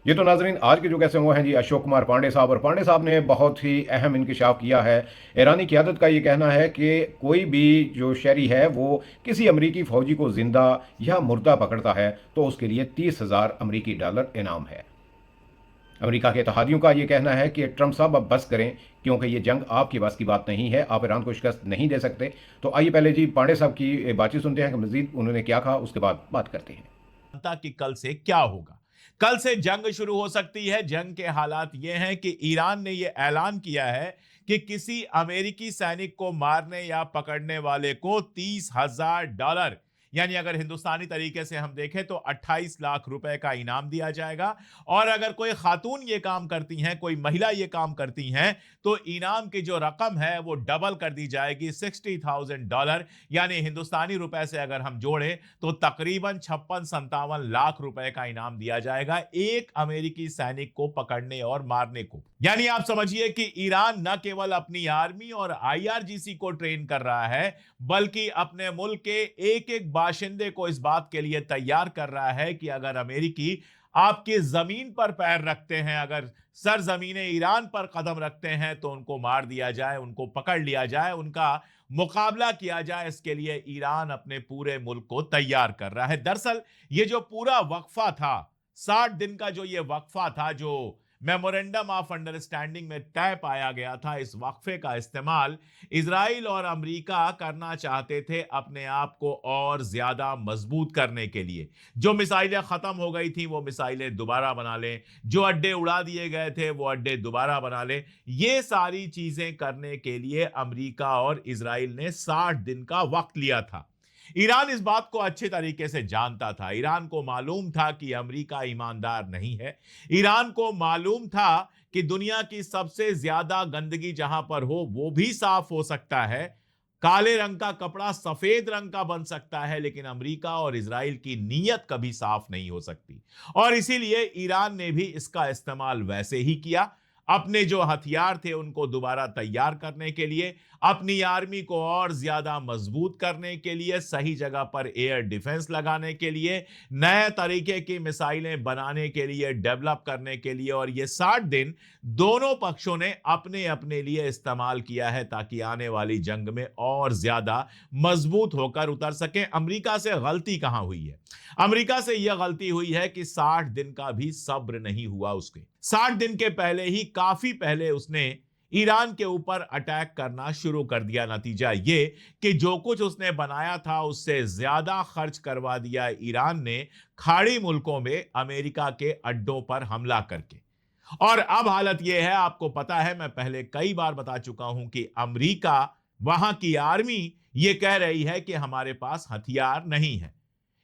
ये तो नाज़रीन आज के जो कैसे हुए हैं जी अशोक कुमार पांडे साहब, और पांडे साहब ने बहुत ही अहम इंकशाफ किया है। ईरानी क़यादत का ये कहना है कि कोई भी जो शहरी है वो किसी अमरीकी फ़ौजी को ज़िंदा या मुर्दा पकड़ता है तो उसके लिए 30,000 अमरीकी डॉलर इनाम है। अमेरिका के इत्तेहादियों का ये कहना है कि ट्रंप साहब अब बस करें, क्योंकि ये जंग आपकी बस की बात नहीं है, आप ईरान को शिकस्त नहीं दे सकते। तो आइए पहले जी पांडे साहब की बातचीत सुनते हैं कि मज़ीद उन्होंने क्या कहा, उसके बाद बात करते हैं। जानता कि कल से क्या होगा। कल से जंग शुरू हो सकती है। जंग के हालात ये हैं कि ईरान ने यह ऐलान किया है कि किसी अमेरिकी सैनिक को मारने या पकड़ने वाले को $30,000, यानी अगर हिंदुस्तानी तरीके से हम देखें तो 28 लाख रुपए का इनाम दिया जाएगा। और अगर कोई खातून ये काम करती हैं, कोई महिला ये काम करती हैं, तो इनाम की जो रकम है वो डबल कर दी जाएगी, $60,000, यानी हिंदुस्तानी रुपए से अगर हम जोड़ें तो तकरीबन 56-57 लाख रुपए का इनाम दिया जाएगा एक अमेरिकी सैनिक को पकड़ने और मारने को। यानी आप समझिए कि ईरान न केवल अपनी आर्मी और आईआरजीसी को ट्रेन कर रहा है, बल्कि अपने मुल्क के एक एक बाशिंदे को इस बात के लिए तैयार कर रहा है कि अगर अमेरिकी आपकी जमीन पर पैर रखते हैं, अगर सरजमीने ईरान पर कदम रखते हैं, तो उनको मार दिया जाए, उनको पकड़ लिया जाए, उनका मुकाबला किया जाए। इसके लिए ईरान अपने पूरे मुल्क को तैयार कर रहा है। दरअसल ये जो पूरा वक्फा था, 60 दिन का जो ये वक्फा था, जो मेमोरेंडम ऑफ अंडरस्टैंडिंग में तय पाया गया था, इस वक्फे का इस्तेमाल इजराइल और अमेरिका करना चाहते थे अपने आप को और ज्यादा मजबूत करने के लिए। जो मिसाइलें खत्म हो गई थी वो मिसाइलें दोबारा बना लें, जो अड्डे उड़ा दिए गए थे वो अड्डे दोबारा बना लें। ये सारी चीजें करने के लिए अमेरिका और इजराइल ने 60 दिन का वक्त लिया था। ईरान इस बात को अच्छे तरीके से जानता था। ईरान को मालूम था कि अमेरिका ईमानदार नहीं है। ईरान को मालूम था कि दुनिया की सबसे ज्यादा गंदगी जहां पर हो वो भी साफ हो सकता है, काले रंग का कपड़ा सफेद रंग का बन सकता है, लेकिन अमेरिका और इजराइल की नीयत कभी साफ नहीं हो सकती। और इसीलिए ईरान ने भी इसका इस्तेमाल वैसे ही किया, अपने जो हथियार थे उनको दोबारा तैयार करने के लिए, अपनी आर्मी को और ज्यादा मजबूत करने के लिए, सही जगह पर एयर डिफेंस लगाने के लिए, नए तरीके की मिसाइलें बनाने के लिए, डेवलप करने के लिए। और ये 60 दिन दोनों पक्षों ने अपने अपने लिए इस्तेमाल किया है ताकि आने वाली जंग में और ज्यादा मजबूत होकर उतर सके। अमेरिका से गलती कहां हुई है? अमेरिका से यह गलती हुई है कि 60 दिन का भी सब्र नहीं हुआ उसके। 60 दिन के पहले ही, काफी पहले उसने ईरान के ऊपर अटैक करना शुरू कर दिया। नतीजा ये कि जो कुछ उसने बनाया था उससे ज्यादा खर्च करवा दिया ईरान ने खाड़ी मुल्कों में अमेरिका के अड्डों पर हमला करके। और अब हालत यह है, आपको पता है, मैं पहले कई बार बता चुका हूं कि अमेरिका, वहां की आर्मी यह कह रही है कि हमारे पास हथियार नहीं है।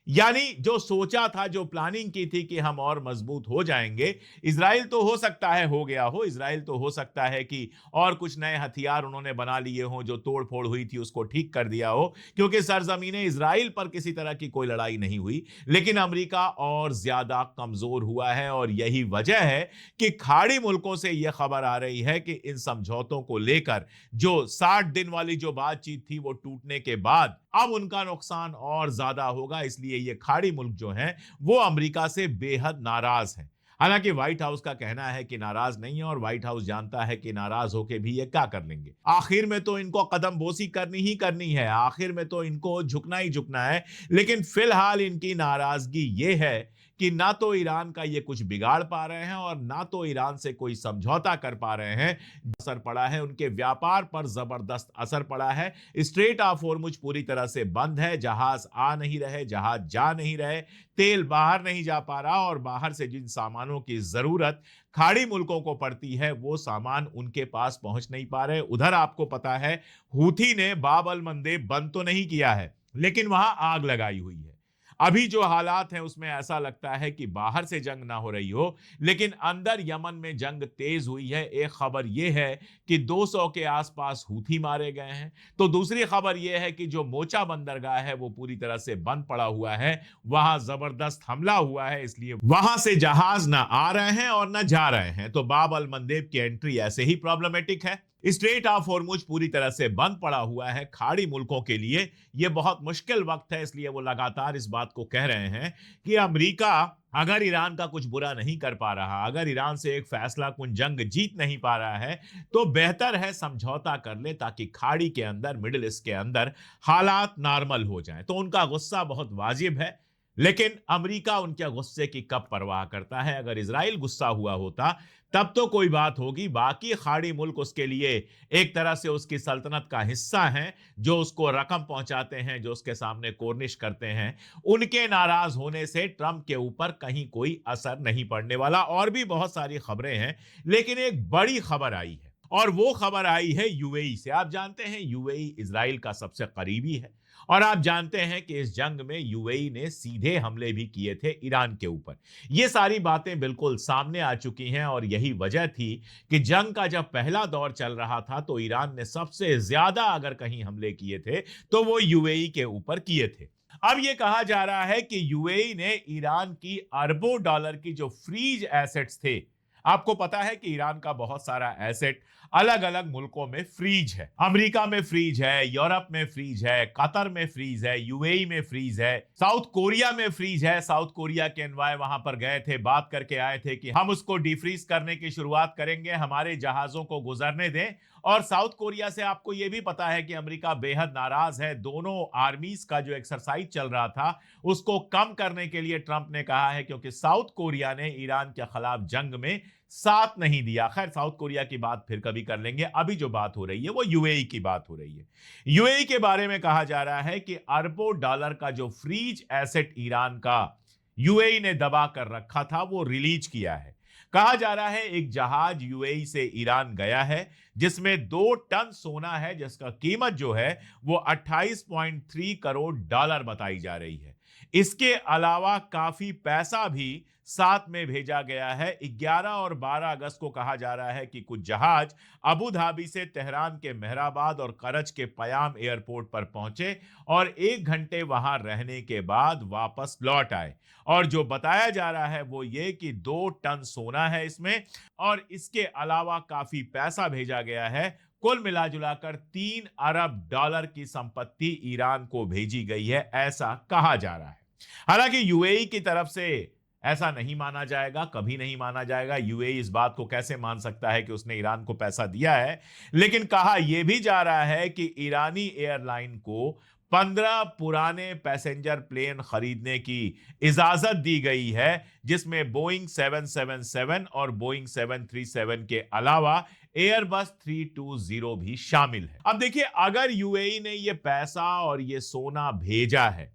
यानी जो सोचा था, जो प्लानिंग की थी कि हम और मजबूत हो जाएंगे, इजराइल तो हो सकता है हो गया हो, इजराइल तो हो सकता है कि और कुछ नए हथियार उन्होंने बना लिए हों, जो तोड़ फोड़ हुई थी उसको ठीक कर दिया हो, क्योंकि सरजमीने इजराइल पर किसी तरह की कोई लड़ाई नहीं हुई। लेकिन अमेरिका और ज्यादा कमजोर हुआ है, और यही वजह है कि खाड़ी मुल्कों से यह खबर आ रही है कि इन समझौतों को लेकर जो 60 दिन वाली जो बातचीत थी वो टूटने के बाद अब उनका नुकसान और ज्यादा होगा। इसलिए ये खाड़ी मुल्क जो हैं वो अमेरिका से बेहद नाराज हैं। हालांकि व्हाइट हाउस का कहना है कि नाराज नहीं है, और व्हाइट हाउस जानता है कि नाराज होके भी ये क्या कर लेंगे। आखिर में तो इनको कदम बोसी करनी ही करनी है, आखिर में तो इनको झुकना ही झुकना है। लेकिन फिलहाल इनकी नाराजगी ये है कि ना तो ईरान का ये कुछ बिगाड़ पा रहे हैं और ना तो ईरान से कोई समझौता कर पा रहे हैं। असर पड़ा है उनके व्यापार पर, जबरदस्त असर पड़ा है। स्ट्रेट ऑफ होर्मुज पूरी तरह से बंद है, जहाज आ नहीं रहे, जहाज जा नहीं रहे, तेल बाहर नहीं जा पा रहा, और बाहर से जिन सामानों की जरूरत खाड़ी मुल्कों को पड़ती है वो सामान उनके पास पहुंच नहीं पा रहे। उधर आपको पता है हूथी ने बाब अल मंदेब बंद तो नहीं किया है, लेकिन वहां आग लगाई हुई है। अभी जो हालात हैं उसमें ऐसा लगता है कि बाहर से जंग ना हो रही हो, लेकिन अंदर यमन में जंग तेज हुई है। एक खबर यह है कि 200 के आसपास हूथी मारे गए हैं, तो दूसरी खबर यह है कि जो मोचा बंदरगाह है वो पूरी तरह से बंद पड़ा हुआ है, वहां जबरदस्त हमला हुआ है, इसलिए वहां से जहाज ना आ रहे हैं और ना जा रहे हैं। तो बाब अल मंदेब की एंट्री ऐसे ही प्रॉब्लमेटिक है। स्ट्रेट ऑफ हॉर्मुज पूरी तरह से बंद पड़ा हुआ है खाड़ी मुल्कों के लिए। यह बहुत मुश्किल वक्त है, इसलिए वो लगातार इस बात को कह रहे हैं कि अमेरिका अगर ईरान का कुछ बुरा नहीं कर पा रहा, अगर ईरान से एक फैसला कुन जंग जीत नहीं पा रहा है, तो बेहतर है समझौता कर ले, ताकि खाड़ी के अंदर, मिडिल ईस्ट के अंदर हालात नॉर्मल हो जाएं। तो उनका गुस्सा बहुत वाजिब है, लेकिन अमेरिका उनके गुस्से की कब परवाह करता है। अगर इजराइल गुस्सा हुआ होता तब तो कोई बात होगी, बाकी खाड़ी मुल्क उसके लिए एक तरह से उसकी सल्तनत का हिस्सा हैं, जो उसको रकम पहुंचाते हैं, जो उसके सामने कोर्निश करते हैं। उनके नाराज होने से ट्रंप के ऊपर कहीं कोई असर नहीं पड़ने वाला। और भी बहुत सारी खबरें हैं, लेकिन एक बड़ी खबर आई है, और वो खबर आई है यूएई से। आप जानते हैं यूएई इजराइल का सबसे करीबी है, और आप जानते हैं कि इस जंग में यूएई ने सीधे हमले भी किए थे ईरान के ऊपर। ये सारी बातें बिल्कुल सामने आ चुकी हैं, और यही वजह थी कि जंग का जब पहला दौर चल रहा था तो ईरान ने सबसे ज्यादा अगर कहीं हमले किए थे तो वो यूएई के ऊपर किए थे। अब ये कहा जा रहा है कि यूएई ने ईरान की अरबों डॉलर की जो फ्रीज एसेट्स थे, आपको पता है कि ईरान का बहुत सारा एसेट अलग अलग मुल्कों में फ्रीज है। अमेरिका में फ्रीज है, यूरोप में फ्रीज है, कतर में फ्रीज है, यूएई में फ्रीज है, साउथ कोरिया में फ्रीज है। साउथ कोरिया के एनवाय वहां पर गए थे, बात करके आए थे कि हम उसको डिफ्रीज करने की शुरुआत करेंगे, हमारे जहाजों को गुजरने दें। और साउथ कोरिया से आपको यह भी पता है कि अमेरिका बेहद नाराज है। दोनों आर्मीज का जो एक्सरसाइज चल रहा था उसको कम करने के लिए ट्रंप ने कहा है, क्योंकि साउथ कोरिया ने ईरान के खिलाफ जंग में साथ नहीं दिया। खैर, साउथ कोरिया की बात फिर कभी कर लेंगे, अभी जो बात हो रही है वो यूएई की बात हो रही है। यूएई के बारे में कहा जा रहा है कि अरबों डॉलर का जो फ्रीज एसेट ईरान का यूएई ने दबा कर रखा था वो रिलीज किया है। कहा जा रहा है एक जहाज यूएई से ईरान गया है, जिसमें 2 टन सोना है, जिसका कीमत जो है वो 28.3 करोड़ डॉलर बताई जा रही है। इसके अलावा काफी पैसा भी साथ में भेजा गया है। 11 और 12 अगस्त को कहा जा रहा है कि कुछ जहाज अबू धाबी से तेहरान के मेहराबाद और करज के पयाम एयरपोर्ट पर पहुंचे और 1 घंटे वहां रहने के बाद वापस लौट आए। और जो बताया जा रहा है वो ये कि 2 टन सोना है इसमें, और इसके अलावा काफी पैसा भेजा गया है। कुल मिलाजुलाकर 3 अरब डॉलर की संपत्ति ईरान को भेजी गई है, ऐसा कहा जा रहा है। हालांकि यूएई की तरफ से ऐसा नहीं माना जाएगा, कभी नहीं माना जाएगा। यूएई इस बात को कैसे मान सकता है कि उसने ईरान को पैसा दिया है। लेकिन कहा यह भी जा रहा है कि ईरानी एयरलाइन को 15 पुराने पैसेंजर प्लेन खरीदने की इजाजत दी गई है, जिसमें बोइंग 777 और बोइंग 737 के अलावा एयरबस 320 भी शामिल है। अब देखिए, अगर यूएई ने यह पैसा और यह सोना भेजा है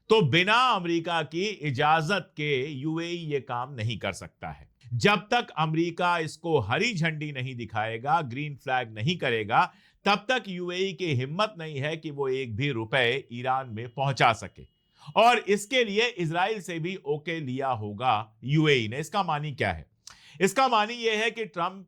तो बिना अमेरिका की इजाजत के यूएई ये काम नहीं कर सकता है। जब तक अमेरिका इसको हरी झंडी नहीं दिखाएगा, ग्रीन फ्लैग नहीं करेगा, तब तक यूएई की हिम्मत नहीं है कि वो एक भी रुपए ईरान में पहुंचा सके। और इसके लिए इजराइल से भी ओके लिया होगा यूएई ने। इसका मानी क्या है? इसका मानी यह है कि ट्रंप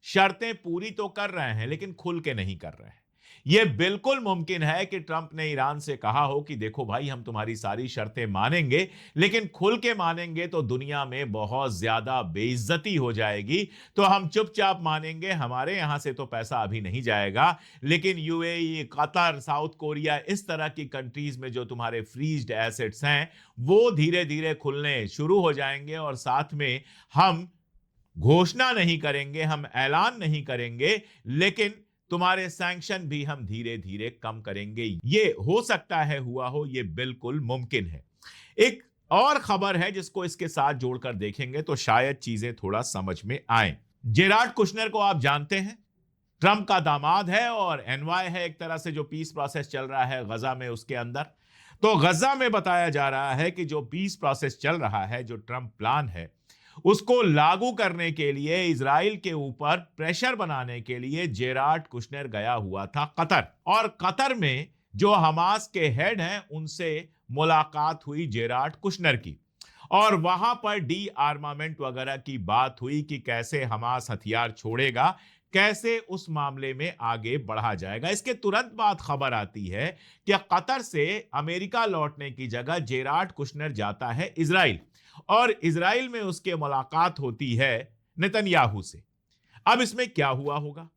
शर्तें पूरी तो कर रहे हैं, लेकिन खुल के नहीं कर रहे हैं। यह बिल्कुल मुमकिन है कि ट्रंप ने ईरान से कहा हो कि देखो भाई, हम तुम्हारी सारी शर्तें मानेंगे, लेकिन खुल के मानेंगे तो दुनिया में बहुत ज्यादा बेइज्जती हो जाएगी, तो हम चुपचाप मानेंगे, हमारे यहां से तो पैसा अभी नहीं जाएगा, लेकिन यूएई, कतर, साउथ कोरिया, इस तरह की कंट्रीज में जो तुम्हारे फ्रीज्ड एसेट्स हैं वो धीरे धीरे खुलने शुरू हो जाएंगे, और साथ में हम घोषणा नहीं करेंगे, हम ऐलान नहीं करेंगे, लेकिन तुम्हारे सैंक्शन भी हम धीरे धीरे कम करेंगे। ये हो सकता है हुआ हो, ये बिल्कुल मुमकिन है। एक और खबर है जिसको इसके साथ जोड़कर देखेंगे तो शायद चीजें थोड़ा समझ में आए। जेराड कुशनर को आप जानते हैं, ट्रंप का दामाद है और एनवाय है एक तरह से, जो पीस प्रोसेस चल रहा है गजा में, उसके अंदर। तो गजा में बताया जा रहा है कि जो पीस प्रोसेस चल रहा है, जो ट्रंप प्लान है, उसको लागू करने के लिए इजराइल के ऊपर प्रेशर बनाने के लिए जेराड कुशनर गया हुआ था कतर। और कतर में जो हमास के हेड हैं उनसे मुलाकात हुई जेराड कुशनर की, और वहां पर डी आर्मामेंट वगैरह की बात हुई कि कैसे हमास हथियार छोड़ेगा, कैसे उस मामले में आगे बढ़ा जाएगा। इसके तुरंत बाद खबर आती है कि कतर से अमेरिका लौटने की जगह जेराड कुशनर जाता है इजराइल, और इजराइल में उसके मुलाकात होती है नेतन्याहू से। अब इसमें क्या हुआ होगा?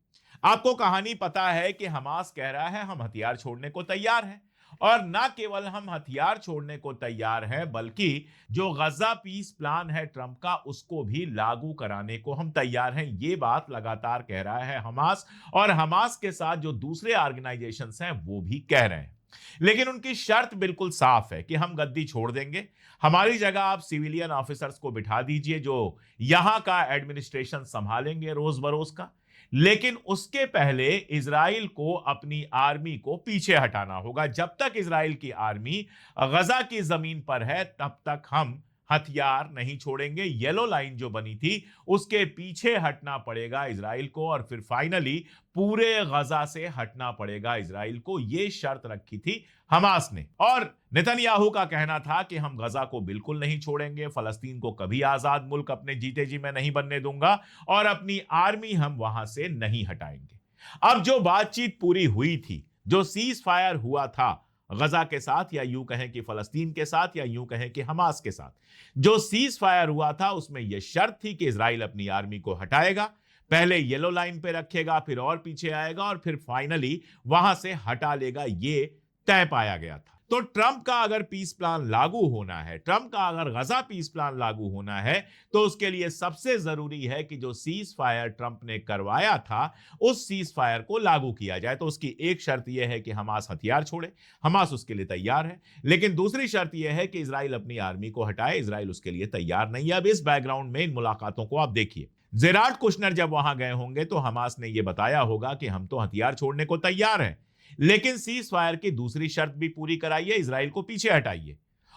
आपको कहानी पता है कि हमास कह रहा है हम हथियार छोड़ने को तैयार हैं, और ना केवल हम हथियार छोड़ने को तैयार हैं बल्कि जो गजा पीस प्लान है ट्रंप का उसको भी लागू कराने को हम तैयार हैं। ये बात लगातार कह रहा है हमास, और हमास के साथ जो दूसरे ऑर्गेनाइजेशंस हैं वो भी कह रहे हैं। लेकिन उनकी शर्त बिल्कुल साफ है कि हम गद्दी छोड़ देंगे, हमारी जगह आप सिविलियन ऑफिसर्स को बिठा दीजिए जो यहां का एडमिनिस्ट्रेशन संभालेंगे रोज बरोज का। लेकिन उसके पहले इजराइल को अपनी आर्मी को पीछे हटाना होगा। जब तक इजराइल की आर्मी गजा की जमीन पर है तब तक हम हथियार नहीं छोड़ेंगे। येलो लाइन जो बनी थी उसके पीछे हटना पड़ेगा इजराइल को, और फिर फाइनली पूरे गजा से हटना पड़ेगा इजराइल को। यह शर्त रखी थी हमास ने, और नेतन्याहू का कहना था कि हम गजा को बिल्कुल नहीं छोड़ेंगे, फलस्तीन को कभी आजाद मुल्क अपने जीते जी मैं नहीं बनने दूंगा, और अपनी आर्मी हम वहां से नहीं हटाएंगे। अब जो बातचीत पूरी हुई थी, जो सीज फायर हुआ था गजा के साथ, या यूं कहें कि फलस्तीन के साथ, या यूं कहें कि हमास के साथ, जो सीज फायर हुआ था उसमें यह शर्त थी कि इजराइल अपनी आर्मी को हटाएगा, पहले येलो लाइन पे रखेगा, फिर और पीछे आएगा, और फिर फाइनली वहां से हटा लेगा। ये तय पाया गया था। तो ट्रंप का अगर पीस प्लान लागू होना है, ट्रंप का अगर गजा पीस प्लान लागू होना है, तो उसके लिए सबसे जरूरी है कि जो सीज फायर ट्रंप ने करवाया था उस सीज फायर को लागू किया जाए। तो उसकी एक शर्त यह है कि हमास हथियार छोड़े, हमास उसके लिए तैयार है, लेकिन दूसरी शर्त यह है कि इजराइल अपनी आर्मी को हटाए, इजराइल उसके लिए तैयार नहीं है। अब इस बैकग्राउंड में इन मुलाकातों को आप देखिए। जेराड कुशनर जब वहां गए होंगे तो हमास ने यह बताया होगा कि हम तो हथियार छोड़ने को तैयार हैं, लेकिन सीज फायर की दूसरी शर्त भी पूरी कराइए, इजराइल को पीछे हटाइए।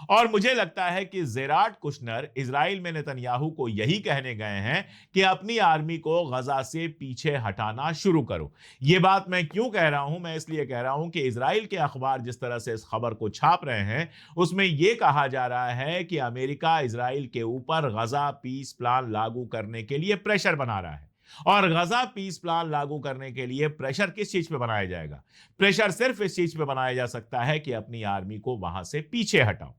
और मुझे लगता है कि जेराड कुशनर इजराइल में नेतन्याहू को यही कहने गए हैं कि अपनी आर्मी को गजा से पीछे हटाना शुरू करो। यह बात मैं क्यों कह रहा हूं? मैं इसलिए कह रहा हूं कि इजराइल के अखबार जिस तरह से इस खबर को छाप रहे हैं उसमें यह कहा जा रहा है कि अमेरिका इजराइल के ऊपर गजा पीस प्लान लागू करने के लिए प्रेशर बना रहा है। और गजा पीस प्लान लागू करने के लिए प्रेशर किस चीज पे बनाया जाएगा? प्रेशर सिर्फ इस चीज पे बनाया जा सकता है कि अपनी आर्मी को वहां से पीछे हटाओ।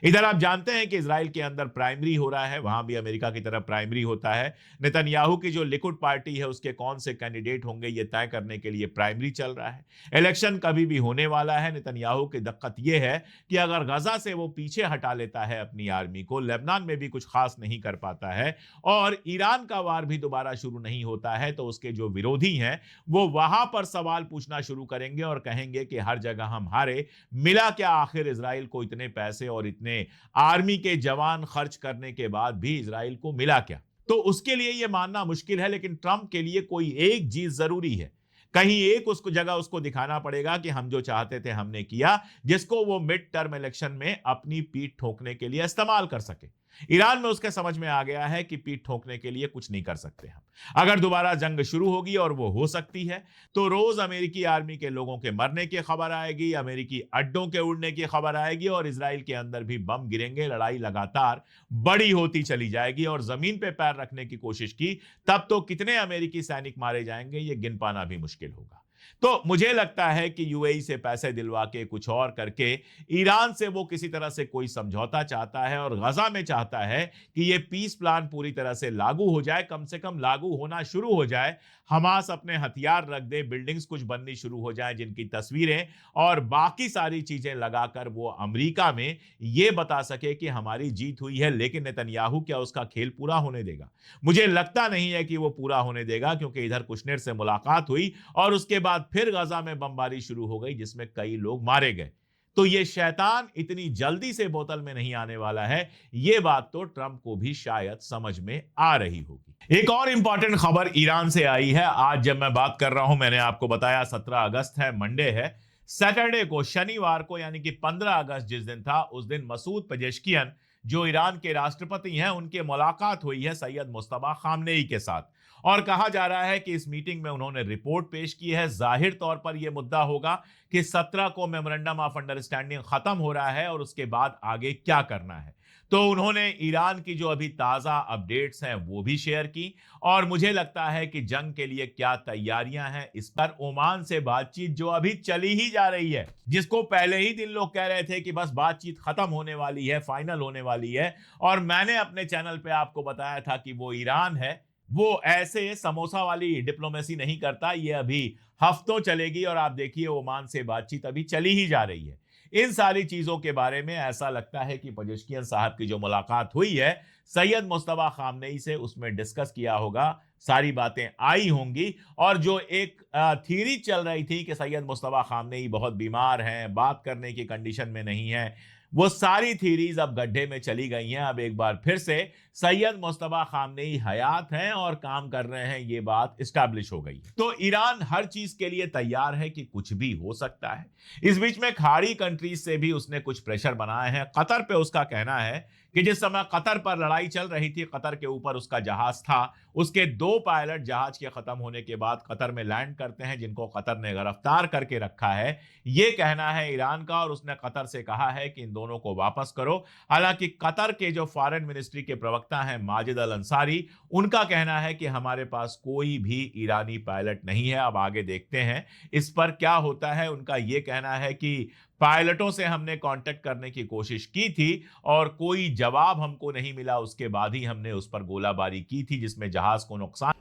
इधर आप जानते हैं कि इजराइल के अंदर प्राइमरी हो रहा है, वहां भी अमेरिका की तरह प्राइमरी होता है। नेतन्याहू की जो लिकुड पार्टी है उसके कौन से कैंडिडेट होंगे यह तय करने के लिए प्राइमरी चल रहा है। इलेक्शन कभी भी होने वाला है। नेतन्याहू की दिक्कत यह है कि अगर गजा से वो पीछे हटा लेता है अपनी आर्मी को, लेबनान में भी कुछ खास नहीं कर पाता है, और ईरान का वार भी दोबारा शुरू नहीं होता है, तो उसके जो विरोधी हैं वो वहां पर सवाल पूछना शुरू करेंगे और कहेंगे कि हर जगह हम हारे, मिला क्या आखिर इजराइल को इतने पैसे और इतने आर्मी के जवान खर्च करने के बाद भी इजराइल को मिला क्या? तो उसके लिए यह मानना मुश्किल है, लेकिन ट्रंप के लिए कोई एक चीज जरूरी है। कहीं एक उसको जगह उसको दिखाना पड़ेगा कि हम जो चाहते थे हमने किया, जिसको वो मिड टर्म इलेक्शन में अपनी पीठ ठोकने के लिए इस्तेमाल कर सके। ईरान में उसके समझ में आ गया है कि पीठ ठोकने के लिए कुछ नहीं कर सकते हम। अगर दोबारा जंग शुरू होगी, और वो हो सकती है, तो रोज अमेरिकी आर्मी के लोगों के मरने की खबर आएगी, अमेरिकी अड्डों के उड़ने की खबर आएगी, और इजराइल के अंदर भी बम गिरेंगे। लड़ाई लगातार बड़ी होती चली जाएगी, और जमीन पे पैर रखने की कोशिश की तब तो कितने अमेरिकी सैनिक मारे जाएंगे ये गिन पाना भी मुश्किल होगा। तो मुझे लगता है कि यूएई से पैसे दिलवा के कुछ और करके ईरान से वो किसी तरह से कोई समझौता चाहता है, और गजा में चाहता है कि ये पीस प्लान पूरी तरह से लागू हो जाए, कम से कम लागू होना शुरू हो जाए। हमास अपने हथियार रख दे, बिल्डिंग्स कुछ बननी शुरू हो जाए जिनकी तस्वीरें और बाकी सारी चीजें लगाकर वो अमेरिका में ये बता सके कि हमारी जीत हुई है। लेकिन नेतन्याहू क्या उसका खेल पूरा होने देगा? मुझे लगता नहीं है कि वो पूरा होने देगा, क्योंकि इधर कुशनेर से मुलाकात हुई और उसके बाद फिर गजा में बमबारी शुरू हो गई जिसमें कई लोग मारे गए। तो ये शैतान इतनी जल्दी से बोतल में नहीं आने वाला है, ये बात तो ट्रंप को भी शायद समझ में आ रही होगी। एक और इंपॉर्टेंट खबर ईरान से आई है। आज जब मैं बात कर रहा हूं, मैंने आपको बताया 17 अगस्त है, मंडे है। सैटरडे को, शनिवार को, यानी कि 15 अगस्त जिस दिन था, उस दिन मसूद पेजेश्कियन जो ईरान के राष्ट्रपति हैं उनके मुलाकात हुई है सैयद मुस्तफा खामनेई के साथ, और कहा जा रहा है कि इस मीटिंग में उन्होंने रिपोर्ट पेश की है। जाहिर तौर पर यह मुद्दा होगा कि 17 को मेमोरेंडम ऑफ अंडरस्टैंडिंग खत्म हो रहा है और उसके बाद आगे क्या करना है। तो उन्होंने ईरान की जो अभी ताजा अपडेट्स हैं वो भी शेयर की, और मुझे लगता है कि जंग के लिए क्या तैयारियां हैं इस पर ओमान से बातचीत जो अभी चली ही जा रही है, जिसको पहले ही दिन लोग कह रहे थे कि बस बातचीत खत्म होने वाली है, फाइनल होने वाली है, और मैंने अपने चैनल पे आपको बताया था कि वो ईरान है वो ऐसे समोसा वाली डिप्लोमेसी नहीं करता। ये अभी हफ्तों चलेगी और आप देखिए ओमान से बातचीत अभी चली ही जा रही है। इन सारी चीजों के बारे में ऐसा लगता है कि पजेश्कियन साहब की जो मुलाकात हुई है सैयद मुस्तफा खामनेई से, उसमें डिस्कस किया होगा, सारी बातें आई होंगी। और जो एक थीरी चल रही थी कि सैयद मुस्तफा खामनेई बहुत बीमार हैं, बात करने की कंडीशन में नहीं है, वो सारी थीरीज अब गड्ढे में चली गई हैं। अब एक बार फिर से सैयद मुस्तफा खामनेई हयात हैं और काम कर रहे हैं, ये बात इस्टेब्लिश हो गई है। तो ईरान हर चीज के लिए तैयार है कि कुछ भी हो सकता है। इस बीच में खाड़ी कंट्रीज से भी उसने कुछ प्रेशर बनाए हैं। कतर पे उसका कहना है कि जिस समय कतर पर लड़ाई चल रही थी, कतर के ऊपर उसका जहाज था, उसके 2 पायलट जहाज के खत्म होने के बाद कतर में लैंड करते हैं, जिनको कतर ने गिरफ्तार करके रखा है। ये कहना है ईरान का और उसने कतर से कहा है कि इन दोनों को वापस करो। हालांकि कतर के जो फॉरेन मिनिस्ट्री के प्रवक्ता हैं माजिद अल अंसारी, उनका कहना है कि हमारे पास कोई भी ईरानी पायलट नहीं है। अब आगे देखते हैं इस पर क्या होता है। उनका यह कहना है कि पायलटों से हमने कांटेक्ट करने की कोशिश की थी और कोई जवाब हमको नहीं मिला, उसके बाद ही हमने उस पर गोलाबारी की थी जिसमें जहाज को नुकसान।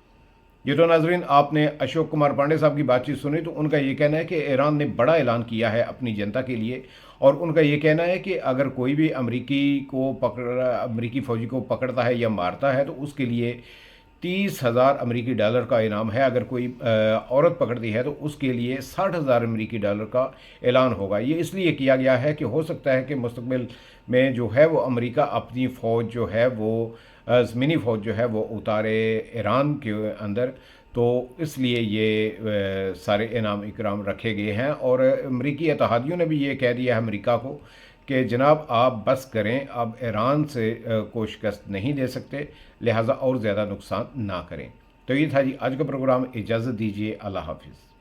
ये तो नाजरीन, आपने अशोक कुमार पांडे साहब की बातचीत सुनी, तो उनका ये कहना है कि ईरान ने बड़ा ऐलान किया है अपनी जनता के लिए। और उनका ये कहना है कि अगर कोई भी अमरीकी फ़ौजी को पकड़ता है या मारता है तो उसके लिए 30,000 अमरीकी डॉलर का इनाम है। अगर कोई औरत पकड़ती है तो उसके लिए 60,000 अमरीकी डॉलर का ऐलान होगा। ये इसलिए किया गया है कि हो सकता है कि मुस्तकबिल में जो है वो अमेरिका अपनी फ़ौज जो है वो ज़मीनी फ़ौज जो है वो उतारे ईरान के अंदर। तो इसलिए ये सारे इनाम इकराम रखे गए हैं। और अमरीकी इत्तेहादियों ने भी ये कह दिया है अमेरिका को कि जनाब आप बस करें, अब ईरान से को शिकस्त नहीं दे सकते, लिहाजा और ज़्यादा नुकसान ना करें। तो ये था जी आज का प्रोग्राम। इजाज़त दीजिए, अल्लाह हाफिज़।